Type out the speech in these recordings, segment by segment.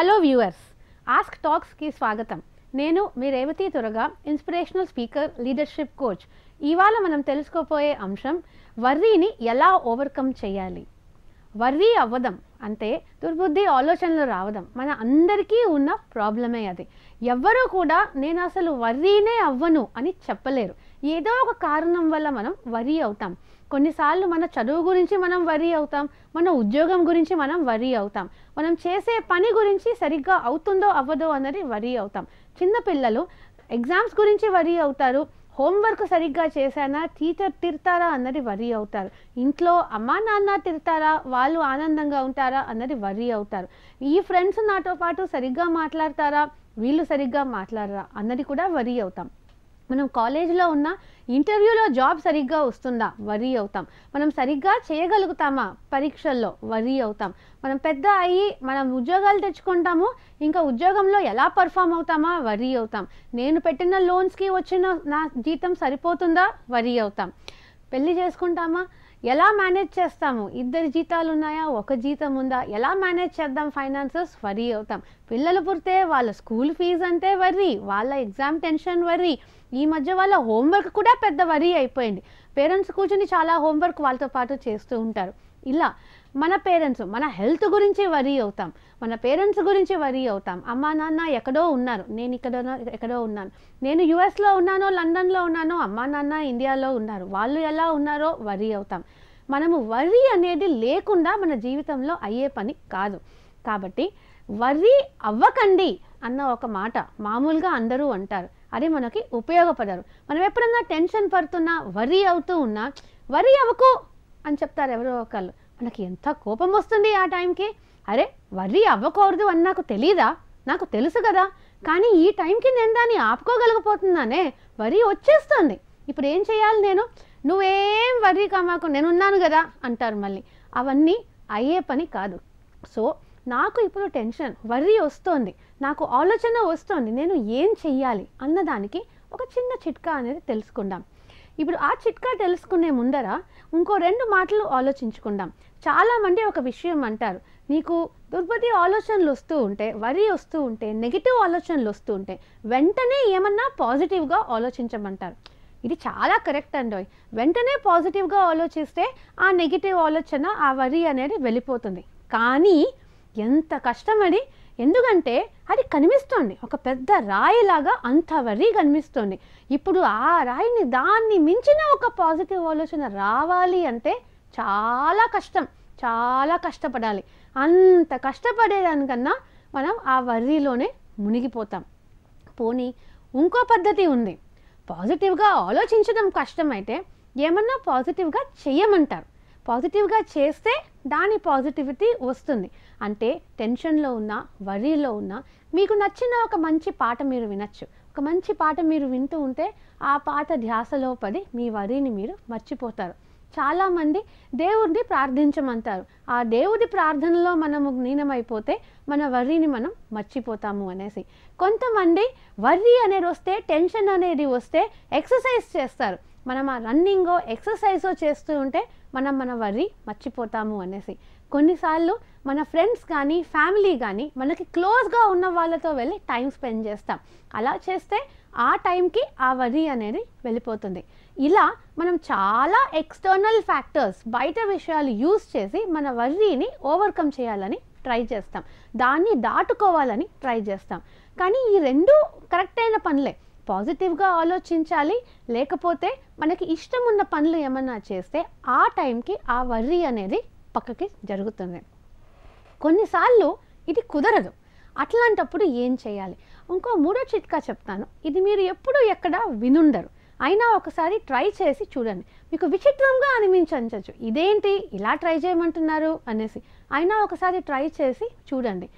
Hello viewers, ask టాక్స్కి స్వాగతం. నేను మీ Revathi Turaga, inspirational speaker, leadership coach. ఇవాళ మనం తెలుసుకోపోయే అంశం వర్రీని ఎలా ఓవర్కమ్ చేయాలి. వర్రీ అవ్వడం అంటే దుర్బుద్ధి ఆలోచనలు రావడం మన అందరికీ ఉన్న ప్రాబ్లమే. అది ఎవ్వరూ కూడా నేను అసలు వర్రీనే అవ్వను అని చెప్పలేరు. ఏదో ఒక కారణం వల్ల మనం వర్రీ అవుతాం. కొన్నిసార్లు మన చదువు గురించి మనం వర్రీ అవుతాం, మన ఉద్యోగం గురించి మనం వర్రీ అవుతాం, మనం చేసే పని గురించి సరిగ్గా అవుతుందో అవ్వదో అన్నది వర్రీ అవుతాం. చిన్నపిల్లలు ఎగ్జామ్స్ గురించి వర్రీ అవుతారు, హోంవర్క్ సరిగ్గా చేశానా, టీచర్ తిడతారా అన్నది వర్రీ అవుతారు, ఇంట్లో అమ్మా నాన్న తిడతారా, వాళ్ళు ఆనందంగా ఉంటారా అన్నది వర్రీ అవుతారు, ఈ ఫ్రెండ్స్ నాతో పాటు సరిగ్గా మాట్లాడతారా, వీళ్ళు సరిగ్గా మాట్లాడరా అన్నది కూడా వర్రీ అవుతాం. మనం కాలేజీలో ఉన్న ఇంటర్వ్యూలో జాబ్ సరిగ్గా వస్తుందా, వర్రీ అవుతాం. మనం సరిగ్గా చేయగలుగుతామా పరీక్షల్లో, వర్రీ అవుతాం. మనం పెద్ద అయ్యి మనం ఉద్యోగాలు తెచ్చుకుంటాము, ఇంకా ఉద్యోగంలో ఎలా పర్ఫామ్ అవుతామా, వర్రీ అవుతాం. నేను పెట్టిన లోన్స్కి వచ్చిన నా జీతం సరిపోతుందా, వర్రీ అవుతాం. పెళ్ళి చేసుకుంటామా, ఎలా మేనేజ్ చేస్తాము, ఇద్దరు జీతాలు ఉన్నాయా, ఒక జీతం ఉందా, ఎలా మేనేజ్ చేద్దాం ఫైనాన్సెస్, వర్రీ అవుతాం. పిల్లలు పుడితే వాళ్ళ స్కూల్ ఫీజు అంటే వర్రీ, వాళ్ళ ఎగ్జామ్ టెన్షన్ వర్రీ. ఈ మధ్య వాళ్ళ హోంవర్క్ కూడా పెద్ద వర్రీ అయిపోయింది. పేరెంట్స్ కూర్చొని చాలా హోంవర్క్ వాళ్ళతో పాటు చేస్తూ ఉంటారు. ఇలా మన పేరెంట్స్, మన హెల్త్ గురించి వర్రీ అవుతాం, మన పేరెంట్స్ గురించి వర్రీ అవుతాం. అమ్మా నాన్న ఎక్కడో ఉన్నారు, నేను ఎక్కడో ఉన్నాను, నేను యుఎస్లో ఉన్నానో లండన్లో ఉన్నానో, అమ్మా నాన్న ఇండియాలో ఉన్నారు, వాళ్ళు ఎలా ఉన్నారో వర్రీ అవుతాం. మనము వర్రీ అనేది లేకుండా మన జీవితంలో అయ్యే పని కాదు. కాబట్టి వర్రీ అవ్వకండి అన్న ఒక మాట మామూలుగా అందరూ అంటారు, అది మనకి ఉపయోగపడరు. మనం ఎప్పుడన్నా టెన్షన్ పడుతున్నా, వర్రీ అవుతూ ఉన్నా, వర్రీ అవ్వకు అని చెప్తారు ఎవరో ఒకళ్ళు. మనకి ఎంత కోపం వస్తుంది ఆ టైంకి. అరే వర్రీ అవ్వకూడదు అని నాకు తెలీదా, నాకు తెలుసు కదా, కానీ ఈ టైంకి నేను దాన్ని ఆపుకోగలిగిపోతున్నానే, వర్రీ వచ్చేస్తుంది, ఇప్పుడు ఏం చేయాలి నేను, నువ్వేం వర్రీ కామాకు నేనున్నాను కదా అంటారు మళ్ళీ. అవన్నీ అయ్యే పని కాదు. సో నాకు ఇప్పుడు టెన్షన్, వర్రీ వస్తోంది, నాకు ఆలోచన వస్తోంది, నేను ఏం చెయ్యాలి అన్నదానికి ఒక చిన్న చిట్కా అనేది తెలుసుకుందాం. ఇప్పుడు ఆ చిట్కా తెలుసుకునే ముందర ఇంకో 2 మాటలు ఆలోచించుకుందాం. చాలామంది ఒక విషయం అంటారు, నీకు దుర్బుద్ధి ఆలోచనలు వస్తూ ఉంటే, వర్రీ వస్తూ ఉంటే, నెగిటివ్ ఆలోచనలు వస్తూ ఉంటే వెంటనే ఏమన్నా పాజిటివ్గా ఆలోచించమంటారు. ఇది చాలా కరెక్ట్ అండి. వెంటనే పాజిటివ్గా ఆలోచిస్తే ఆ నెగిటివ్ ఆలోచన, ఆ వర్రీ అనేది వెళ్ళిపోతుంది. కానీ ఎంత కష్టమది, ఎందుకంటే అది కనిపిస్తోంది, ఒక పెద్ద రాయిలాగా అంత వర్రీ కనిపిస్తోంది. ఇప్పుడు ఆ రాయిని దాన్ని మించిన ఒక పాజిటివ్ ఆలోచన రావాలి అంటే చాలా కష్టం, చాలా కష్టపడాలి. అంత కష్టపడేదానికన్నా మనం ఆ వర్రీలోనే మునిగిపోతాం. పోనీ ఇంకో పద్ధతి ఉంది. పాజిటివ్గా ఆలోచించడం కష్టమైతే ఏమన్నా పాజిటివ్గా చేయమంటారు. పాజిటివ్గా చేస్తే దాని పాజిటివిటీ వస్తుంది. అంటే టెన్షన్లో ఉన్నా, వర్రీలో ఉన్నా మీకు నచ్చిన ఒక మంచి పాట మీరు వినొచ్చు. ఒక మంచి పాట మీరు వింటూ ఉంటే ఆ పాట ధ్యాసలో పడి మీ వర్రీని మీరు మర్చిపోతారు. చాలామంది దేవుడిని ప్రార్థించమంటారు. ఆ దేవుడి ప్రార్థనలో మనము లీనమైపోతే మన వర్రీని మనం మర్చిపోతాము అనేసి. కొంతమంది వర్రీ అనేది వస్తే, టెన్షన్ అనేది వస్తే ఎక్సర్సైజ్ చేస్తారు. మనం ఆ రన్నింగో ఎక్సర్సైజో చేస్తూ ఉంటే మనం మన వర్రీ మర్చిపోతాము అనేసి. కొన్నిసార్లు మన ఫ్రెండ్స్ కానీ, ఫ్యామిలీ కానీ, మనకి క్లోజ్గా ఉన్న వాళ్ళతో వెళ్ళి టైం స్పెండ్ చేస్తాం. అలా చేస్తే ఆ టైంకి ఆ వర్రీ అనేది వెళ్ళిపోతుంది. ఇలా మనం చాలా ఎక్స్టర్నల్ ఫ్యాక్టర్స్, బయట విషయాలు యూజ్ చేసి మన వర్రీని ఓవర్కమ్ చేయాలని ట్రై చేస్తాం, దాన్ని దాటుకోవాలని ట్రై చేస్తాం. కానీ ఈ 2 కరెక్ట్ అయిన పనులే. పాజిటివ్గా ఆలోచించాలి, లేకపోతే మనకి ఇష్టం ఉన్న పనులు ఏమన్నా చేస్తే ఆ టైంకి ఆ వర్రీ అనేది పక్కకి జరుగుతుంది. కొన్నిసార్లు ఇది కుదరదు. అట్లాంటప్పుడు ఏం చేయాలి? ఇంకో 3వ చిట్కా చెప్తాను. ఇది మీరు ఎప్పుడు ఎక్కడ వినుండరు, అయినా ఒకసారి ట్రై చేసి చూడండి. మీకు విచిత్రంగా అనిపించవచ్చు, ఇదేంటి ఇలా ట్రై చేయమంటున్నారు అనేసి. అయినా ఒకసారి ట్రై చేసి చూడండి.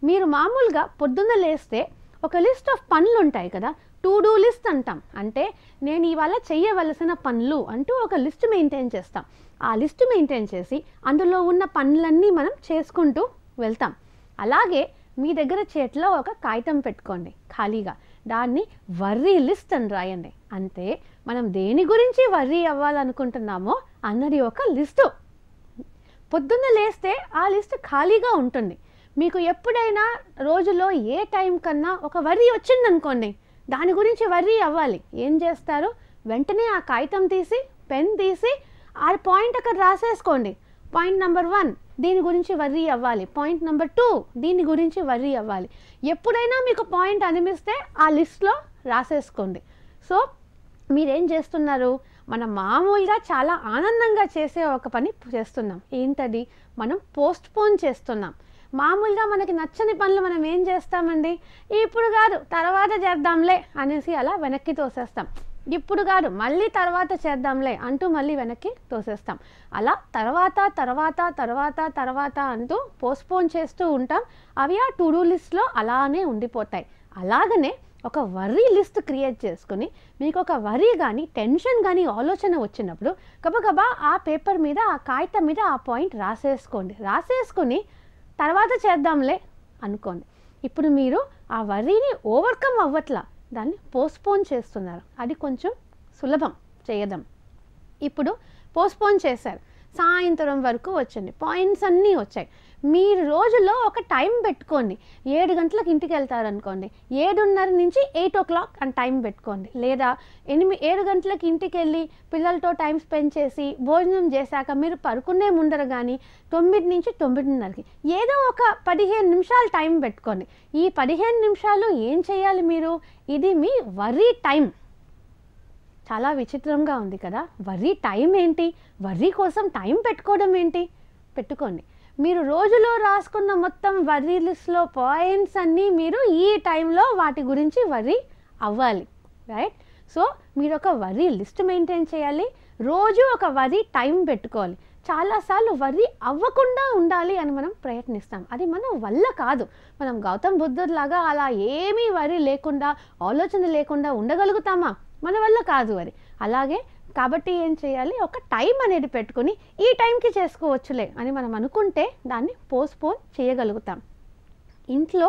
మీరు మామూలుగా పొద్దున్న లేస్తే ఒక లిస్ట్ ఆఫ్ పనులు ఉంటాయి కదా, టు డూ లిస్ట్ అంటాం. అంటే నేను ఇవాళ చేయవలసిన పనులు అంటూ ఒక లిస్ట్ మెయింటైన్ చేస్తాం. ఆ లిస్ట్ మెయింటైన్ చేసి అందులో ఉన్న పనులన్నీ మనం చేసుకుంటూ వెళ్తాం. అలాగే మీ దగ్గర చేతిలో ఒక కాగితం పెట్టుకోండి ఖాళీగా, దాన్ని వర్రీ లిస్ట్ అని రాయండి. అంటే మనం దేని గురించి వర్రీ అవ్వాలనుకుంటున్నామో అన్నది ఒక లిస్టు. పొద్దున్న లేస్తే ఆ లిస్ట్ ఖాళీగా ఉంటుంది. మీకు ఎప్పుడైనా రోజులో ఏ టైం కన్నా ఒక వర్రీ వచ్చిందనుకోండి, దాని గురించి వర్రీ అవ్వాలి. ఏం చేస్తారు? వెంటనే ఆ కాగితం తీసి పెన్ తీసి ఆ పాయింట్ అక్కడ రాసేసుకోండి. పాయింట్ నెంబర్ 1 దీని గురించి వర్రీ అవ్వాలి, పాయింట్ నెంబర్ 2 దీని గురించి వర్రీ అవ్వాలి. ఎప్పుడైనా మీకు పాయింట్ అనిపిస్తే ఆ లిస్ట్లో రాసేసుకోండి. సో మీరేం చేస్తున్నారు? మనం మామూలుగా చాలా ఆనందంగా చేసే ఒక పని చేస్తున్నాం. ఏంటది? మనం పోస్ట్పోన్ చేస్తున్నాం. మామూలుగా మనకి నచ్చని పనులు మనం ఏం చేస్తామండి? ఇప్పుడు కాదు తర్వాత చేద్దాంలే అనేసి అలా వెనక్కి తోసేస్తాం. ఇప్పుడు కాదు మళ్ళీ తర్వాత చేద్దాంలే అంటూ మళ్ళీ వెనక్కి తోసేస్తాం. అలా తర్వాత తర్వాత తర్వాత తర్వాత అంటూ పోస్ట్పోన్ చేస్తూ ఉంటాం. అవి ఆ టు డూ లిస్ట్లో అలానే ఉండిపోతాయి. అలాగనే ఒక వర్రీ లిస్ట్ క్రియేట్ చేసుకుని మీకు ఒక వర్రీ కానీ టెన్షన్ కానీ ఆలోచన వచ్చినప్పుడు గబగబా ఆ పేపర్ మీద ఆ కాగితం మీద ఆ పాయింట్ రాసేసుకోండి. రాసేసుకుని తర్వాత చేద్దాంలే అనుకోండి. ఇప్పుడు మీరు ఆ వర్రీని ఓవర్కమ్ అవ్వట్లా, దాన్ని పోస్ట్పోన్ చేస్తున్నారు. అది కొంచెం సులభం చేయడం. ఇప్పుడు పోస్ట్పోన్ చేశారు, సాయంత్రం వరకు వచ్చింది, పాయింట్స్ అన్నీ వచ్చాయి. మీరు రోజులో ఒక టైం పెట్టుకోండి. 7 గంటలకు ఇంటికి వెళ్తారనుకోండి, 7:30 నుంచి 8 o'clock అని టైం పెట్టుకోండి. లేదా 7 గంటలకు ఇంటికి వెళ్ళి పిల్లలతో టైం స్పెండ్ చేసి భోజనం చేశాక మీరు పడుకునే ముందర కానీ 9 నుంచి 9:30కి ఏదో ఒక 15 నిమిషాలు టైం పెట్టుకోండి. ఈ 15 నిమిషాలు ఏం చేయాలి మీరు? ఇది మీ వర్రీ టైం. చాలా విచిత్రంగా ఉంది కదా. వర్రీ టైం ఏంటి? వర్రీ కోసం టైం పెట్టుకోవడం ఏంటి? పెట్టుకోండి. మీరు రోజులో రాసుకున్న మొత్తం వర్రీ లిస్ట్లో పాయింట్స్ అన్నీ మీరు ఈ టైంలో వాటి గురించి వర్రీ అవ్వాలి, రైట్? సో మీరు ఒక వర్రీ లిస్ట్ మెయింటైన్ చేయాలి. రోజు ఒక వర్రీ టైం పెట్టుకోవాలి. చాలాసార్లు వర్రీ అవ్వకుండా ఉండాలి అని మనం ప్రయత్నిస్తాం. అది మన వల్ల కాదు. మనం గౌతమ్ బుద్ధుడిలాగా అలా ఏమీ వర్రీ లేకుండా ఆలోచన లేకుండా ఉండగలుగుతామా? మన వల్ల కాదు అది. అలాగే కాబట్టి ఏం చేయాలి? ఒక టైం అనేది పెట్టుకుని ఈ టైంకి చేసుకోవచ్చులే అని మనం అనుకుంటే దాన్ని పోస్ట్పోన్ చేయగలుగుతాం. ఇంట్లో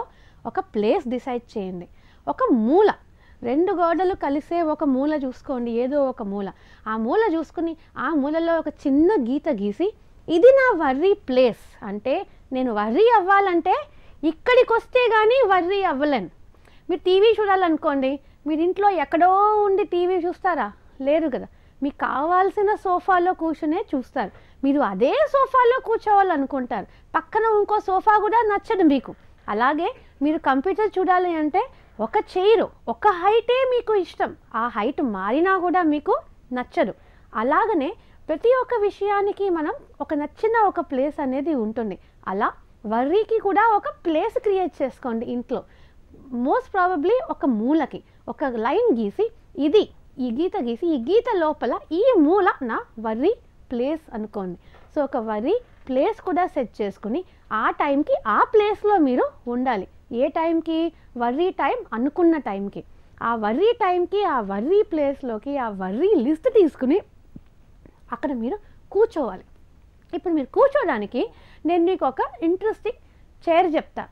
ఒక ప్లేస్ డిసైడ్ చేయండి. ఒక మూల, 2 గోడలు కలిసే ఒక మూల చూసుకోండి, ఏదో ఒక మూల. ఆ మూల చూసుకుని ఆ మూలలో ఒక చిన్న గీత గీసి ఇది నా వర్రీ ప్లేస్. అంటే నేను వర్రీ అవ్వాలంటే ఇక్కడికి వస్తే కానీ వర్రీ అవ్వలేను. మీరు టీవీ చూడాలనుకోండి, మీరు ఇంట్లో ఎక్కడో ఉండి టీవీ చూస్తారా? లేదు కదా. మీకు కావాల్సిన సోఫాలో కూర్చునే చూస్తారు. మీరు అదే సోఫాలో కూర్చోవాలనుకుంటారు. పక్కన ఇంకో సోఫా కూడా నచ్చదు మీకు. అలాగే మీరు కంప్యూటర్ చూడాలి అంటే ఒక చైరు, ఒక హైటే మీకు ఇష్టం. ఆ హైట్ మారినా కూడా మీకు నచ్చదు. అలాగనే ప్రతి ఒక్క విషయానికి మనం ఒక నచ్చిన ఒక ప్లేస్ అనేది ఉంటుంది. అలా వర్రీకి కూడా ఒక ప్లేస్ క్రియేట్ చేసుకోండి ఇంట్లో. మోస్ట్ ప్రాబబ్లీ ఒక మూలకి ఒక లైన్ గీసి ఇది ఈ గీత గీసి ఈ గీత లోపల ఈ మూల నా వర్రీ ప్లేస్ అనుకోండి. సో ఒక వర్రీ ప్లేస్ కూడా సెట్ చేసుకుని ఆ టైంకి ఆ ప్లేస్లో మీరు ఉండాలి. ఏ టైంకి? వర్రీ టైం అనుకున్న టైంకి. ఆ వర్రీ టైంకి ఆ వర్రీ ప్లేస్లోకి ఆ వర్రీ లిస్ట్ తీసుకుని అక్కడ మీరు కూర్చోవాలి. ఇప్పుడు మీరు కూర్చోడానికి నేను మీకు ఒక ఇంట్రెస్టింగ్ చైర్ చెప్తా.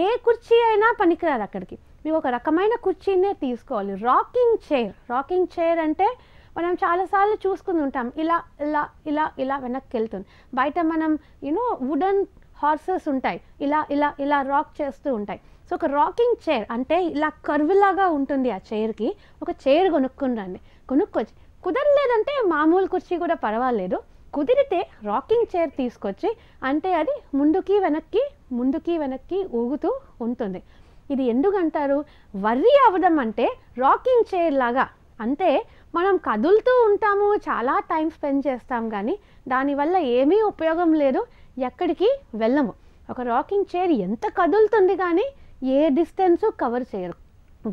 ఏ కుర్చీ అయినా పనికిరాదు అక్కడికి. మీకు ఒక రకమైన కుర్చీనే తీసుకోవాలి. Rocking chair. రాకింగ్ చైర్ అంటే మనం చాలాసార్లు చూసుకుని ఉంటాం. ఇలా ఇలా ఇలా ఇలా వెనక్కి వెళ్తుంది. బయట మనం వుడెన్ హార్సెస్ ఉంటాయి, ఇలా ఇలా ఇలా రాక్ చేస్తూ ఉంటాయి. సో ఒక రాకింగ్ చైర్ అంటే ఇలా కర్వ్లాగా ఉంటుంది. ఆ చైర్కి ఒక చైర్ కొనుక్కుండండి. కొనుక్కొచ్చి కుదరలేదంటే మామూలు కుర్చీ కూడా పర్వాలేదు. కుదిరితే రాకింగ్ చైర్ తీసుకొచ్చి అంటే అది ముందుకి వెనక్కి ఊగుతూ ఉంటుంది. ఇది ఎందుకంటారు? వర్రీ అవ్వడం అంటే రాకింగ్ చైర్ లాగా. అంటే మనం కదులుతూ ఉంటాము, చాలా టైం స్పెండ్ చేస్తాం, కానీ దానివల్ల ఏమీ ఉపయోగం లేదు, ఎక్కడికి వెళ్ళము. ఒక రాకింగ్ చైర్ ఎంత కదులుతుంది కానీ ఏ డిస్టెన్సు కవర్ చేయరు.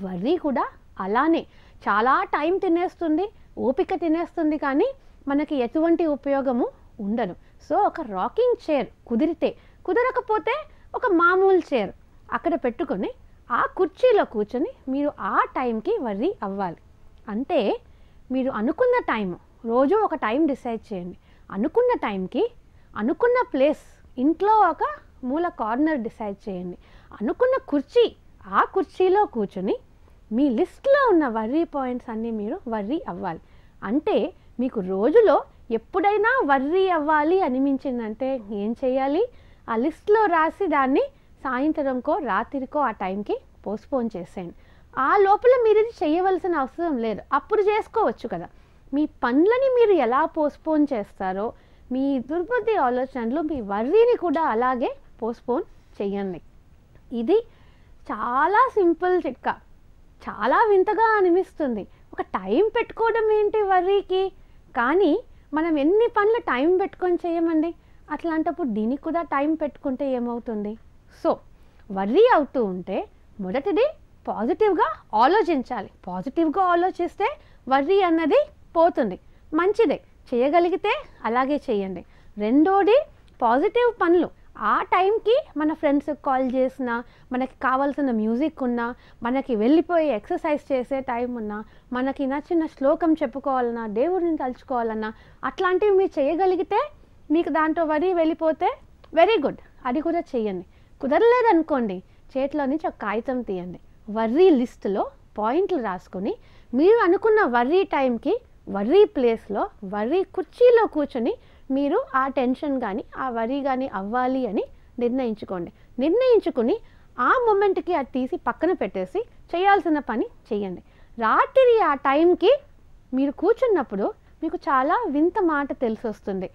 వర్రీ కూడా అలానే చాలా టైం తినేస్తుంది, ఓపిక తినేస్తుంది, కానీ మనకి ఎటువంటి ఉపయోగము ఉండదు. సో ఒక రాకింగ్ చైర్ కుదిరితే, కుదరకపోతే ఒక మామూలు చైర్ అక్కడ పెట్టుకొని ఆ కుర్చీలో కూర్చొని మీరు ఆ టైంకి వర్రీ అవ్వాలి. అంటే మీరు అనుకున్న టైం, రోజు ఒక టైం డిసైడ్ చేయండి. అనుకున్న టైంకి అనుకున్న ప్లేస్, ఇంట్లో ఒక మూల కార్నర్ డిసైడ్ చేయండి. అనుకున్న కుర్చీ, ఆ కుర్చీలో కూర్చొని మీ లిస్ట్లో ఉన్న వర్రీ పాయింట్స్ అన్నీ మీరు వర్రీ అవ్వాలి. అంటే మీకు రోజులో ఎప్పుడైనా వర్రీ అవ్వాలి అనిపించిందంటే ఏం చేయాలి? ఆ లిస్ట్లో రాసి దాన్ని సాయంత్రంకో రాత్రికో ఆ టైంకి పోస్ట్పోన్ చేసేయండి. ఆ లోపల మీరు ఇది చేయవలసిన అవసరం లేదు, అప్పుడు చేసుకోవచ్చు కదా. మీ పనులని మీరు ఎలా పోస్ట్పోన్ చేస్తారో మీ దుర్బుద్ధి ఆలోచనలు, మీ వర్రీని కూడా అలాగే పోస్ట్పోన్ చేయండి. ఇది చాలా సింపుల్ చిట్కా. చాలా వింతగా అనిపిస్తుంది, ఒక టైం పెట్టుకోవడం ఏంటి వర్రీకి, కానీ మనం ఎన్ని పనులు టైం పెట్టుకొని చేయమండి. అట్లాంటప్పుడు దీనికి కూడా టైం పెట్టుకుంటే ఏమవుతుంది? సో వర్రీ అవుతూ ఉంటే మొదటిది పాజిటివ్గా ఆలోచించాలి. పాజిటివ్గా ఆలోచిస్తే వర్రీ అన్నది పోతుంది, మంచిదే, చేయగలిగితే అలాగే చేయండి. రెండోది పాజిటివ్ పనులు. ఆ టైంకి మన ఫ్రెండ్స్కి కాల్ చేసినా, మనకి కావాల్సిన మ్యూజిక్ ఉన్నా, మనకి వెళ్ళిపోయి ఎక్సర్సైజ్ చేసే టైం ఉన్నా, మనకి నచ్చిన శ్లోకం చెప్పుకోవాలన్నా, దేవుడిని తలుచుకోవాలన్నా, అట్లాంటివి మీరు చేయగలిగితే మీకు దాంట్లో వర్రీ వెళ్ళిపోతే వెరీ గుడ్, అది కూడా చేయండి. కుదరలేదనుకోండి, చేతిలో నుంచి ఒక కాగితం తీయండి, వర్రీ లిస్టులో పాయింట్లు రాసుకొని మీరు అనుకున్న వర్రీ టైంకి వర్రీ ప్లేస్లో వర్రీ కుర్చీలో కూర్చొని మీరు ఆ టెన్షన్ కానీ ఆ వర్రీ కానీ అవ్వాలి అని నిర్ణయించుకుని ఆ మూమెంట్కి అది తీసి పక్కన పెట్టేసి చేయాల్సిన పని చేయండి. రాత్రి ఆ టైంకి మీరు కూర్చున్నప్పుడు మీకు చాలా వింత మాట తెలిసి వస్తుంది.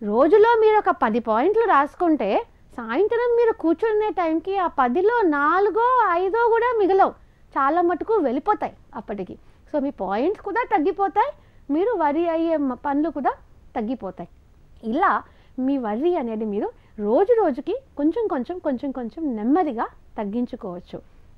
రోజులో మీరు ఒక 10 పాయింట్లు రాసుకుంటే సాయంత్రం మీరు కూర్చునే టైంకి ఆ 10లో 4 5 కూడా మిగలవు, చాలా మటుకు వెళ్ళిపోతాయి అప్పటికి. సో మీ పాయింట్స్ కూడా తగ్గిపోతాయి, మీరు వర్రీ అయ్యే పనులు కూడా తగ్గిపోతాయి. ఇలా మీ వర్రీ అనేది మీరు రోజు రోజుకి కొంచెం నెమ్మదిగా తగ్గించుకోవచ్చు.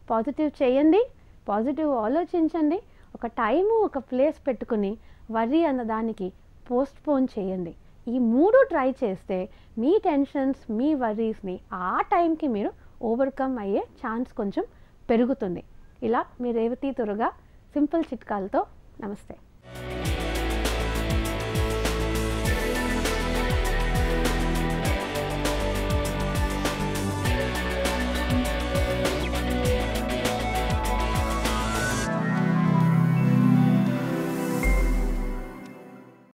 పాజిటివ్ చేయండి, పాజిటివ్ ఆలోచించండి, ఒక టైము ఒక ప్లేస్ పెట్టుకుని వర్రీ అన్న దానికి పోస్ట్పోన్ చేయండి. ఈ 3 ట్రై చేస్తే మీ టెన్షన్స్, మీ వర్రీస్ని ఆ టైంకి మీరు ఓవర్కమ్ అయ్యే ఛాన్స్ కొంచెం పెరుగుతుంది. ఇలా మీ రేవతి తురగా సింపుల్ చిట్కాలతో. నమస్తే.